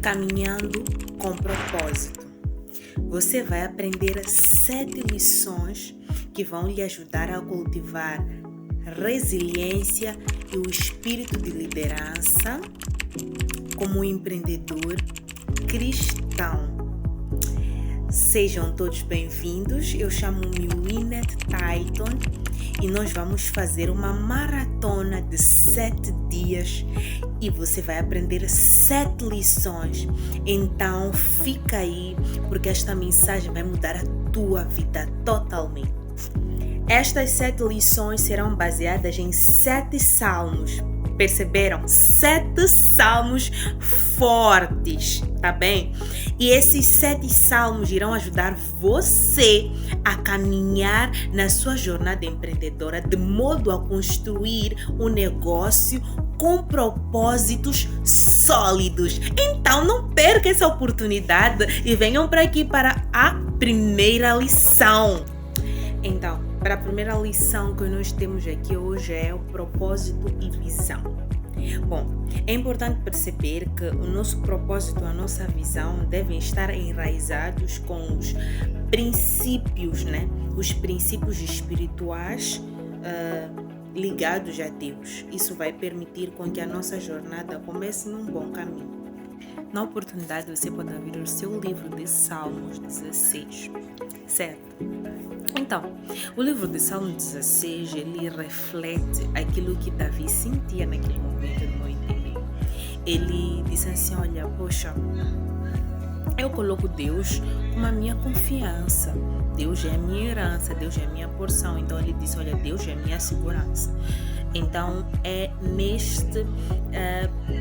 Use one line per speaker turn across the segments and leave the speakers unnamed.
Caminhando com propósito. Você vai aprender 7 lições que vão lhe ajudar a cultivar resiliência e o espírito de liderança como um empreendedor cristão. Sejam todos bem-vindos. Eu chamo-me Winnet Titan e nós vamos fazer uma maratona de 7 dias e você vai aprender 7 lições. Então fica aí, porque esta mensagem vai mudar a tua vida totalmente. Estas 7 lições serão baseadas em 7 salmos. Perceberam? 7 salmos fortes, tá bem? E esses 7 salmos irão ajudar você a caminhar na sua jornada empreendedora de modo a construir um negócio com propósitos sólidos. Então não perca essa oportunidade e venham para aqui para a primeira lição. Então, para a primeira lição que nós temos aqui hoje é o propósito e visão. Bom, é importante perceber que o nosso propósito, a nossa visão devem estar enraizados com os princípios, né? Os princípios espirituais ligados a Deus. Isso vai permitir com que a nossa jornada comece num bom caminho. Na oportunidade, você pode abrir o seu livro de Salmos 16, certo? Então, o livro de Salmo 16, ele reflete aquilo que Davi sentia naquele momento, no meu entender. Ele disse assim, olha, poxa, eu coloco Deus como a minha confiança. Deus é a minha herança, Deus é a minha porção. Então ele disse, olha, Deus é a minha segurança. Então é neste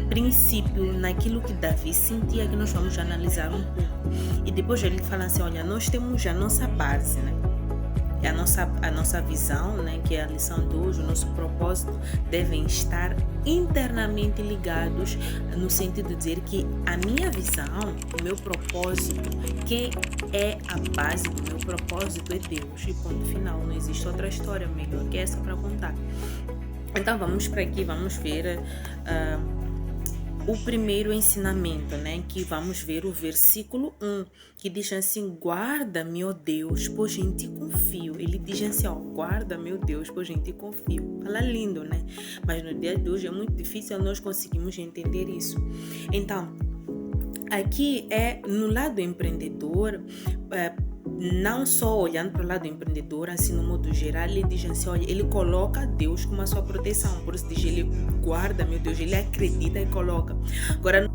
princípio, naquilo que Davi sentia, que nós vamos analisar um pouco. E depois ele fala assim, olha, nós temos a nossa base, né? A nossa visão, né, que é a lição de hoje, o nosso propósito devem estar internamente ligados no sentido de dizer que a minha visão, o meu propósito, quem é a base do meu propósito é Deus. E ponto final, não existe outra história melhor que essa para contar. Então vamos para aqui, vamos ver o primeiro ensinamento, né? Que vamos ver o versículo 1, que diz assim, guarda-me, ó Deus, pois em ti confio. Ele diz assim, ó, guarda-me, ó Deus, pois em ti confio. Fala lindo, né? Mas no dia de hoje é muito difícil nós conseguirmos entender isso. Então, aqui é no lado empreendedor, não só olhando para o lado empreendedor, assim no modo geral, ele diz assim, olha, ele coloca Deus como a sua proteção, por isso diz, ele guarda, meu Deus, ele acredita e coloca. Agora,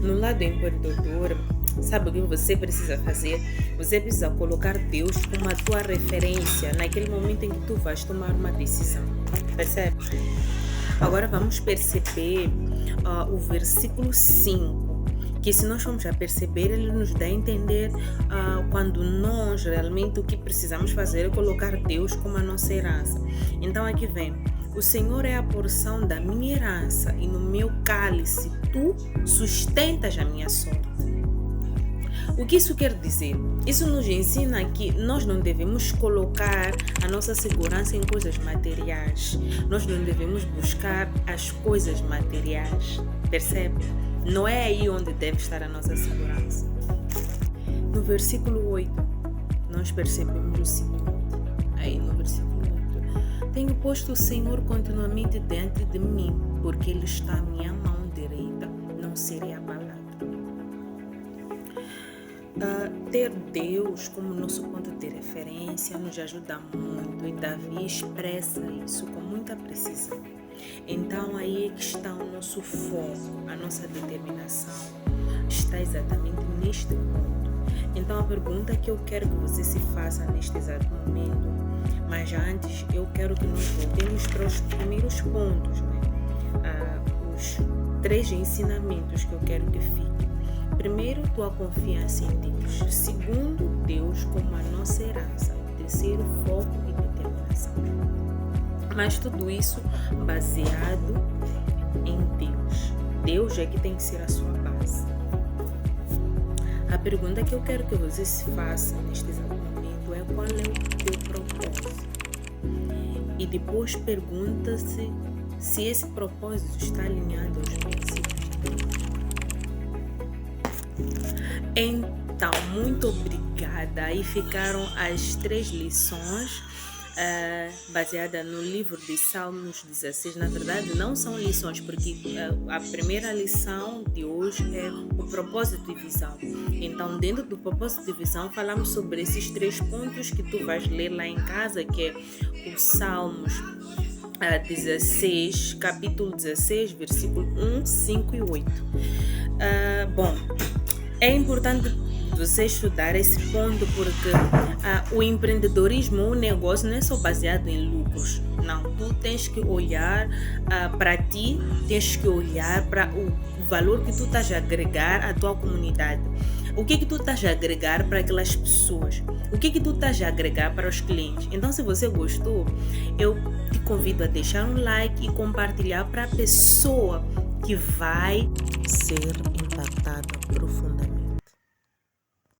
no lado empreendedor, sabe o que você precisa fazer? Você precisa colocar Deus como a tua referência naquele momento em que tu vais tomar uma decisão, percebe? Agora vamos perceber o versículo 5. Que se nós formos a perceber, ele nos dá a entender quando nós realmente o que precisamos fazer é colocar Deus como a nossa herança. Então aqui vem, o Senhor é a porção da minha herança e no meu cálice tu sustentas a minha sorte. O que isso quer dizer? Isso nos ensina que nós não devemos colocar a nossa segurança em coisas materiais. Nós não devemos buscar as coisas materiais, percebe? Não é aí onde deve estar a nossa segurança. No versículo 8, nós percebemos o seguinte. Aí no versículo 8. Tenho posto o Senhor continuamente diante de mim, porque Ele está à minha mão direita, não serei abalado. Ter Deus como nosso ponto de referência nos ajuda muito e Davi expressa isso com muita precisão. Então aí é que está o nosso foco, a nossa determinação está exatamente neste ponto. Então a pergunta que eu quero que você se faça neste exato momento, mas antes eu quero que nós voltemos para os primeiros pontos, né? Os 3 ensinamentos que eu quero que fique. Primeiro, tua confiança em Deus. Segundo, Deus como a nossa herança. Terceiro, foco e determinação. Mas tudo isso baseado em Deus. Deus é que tem que ser a sua base. A pergunta que eu quero que você se faça neste exato momento é qual é o teu propósito? E depois pergunta-se se esse propósito está alinhado aos princípios de Deus. Então, muito obrigada. Aí ficaram as 3 lições baseadas no livro de Salmos 16. Na verdade, não são lições, porque a primeira lição de hoje é o propósito de visão. Então, dentro do propósito de visão, falamos sobre esses 3 pontos que tu vais ler lá em casa, que é o Salmos 16, capítulo 16, versículo 1, 5 e 8. Bom, é importante você estudar esse ponto porque o empreendedorismo, o negócio não é só baseado em lucros. Não, tu tens que olhar para ti, tens que olhar para o valor que tu estás a agregar à tua comunidade. O que tu estás a agregar para aquelas pessoas? O que tu estás a agregar para os clientes? Então, se você gostou, eu te convido a deixar um like e compartilhar para a pessoa que vai ser impactada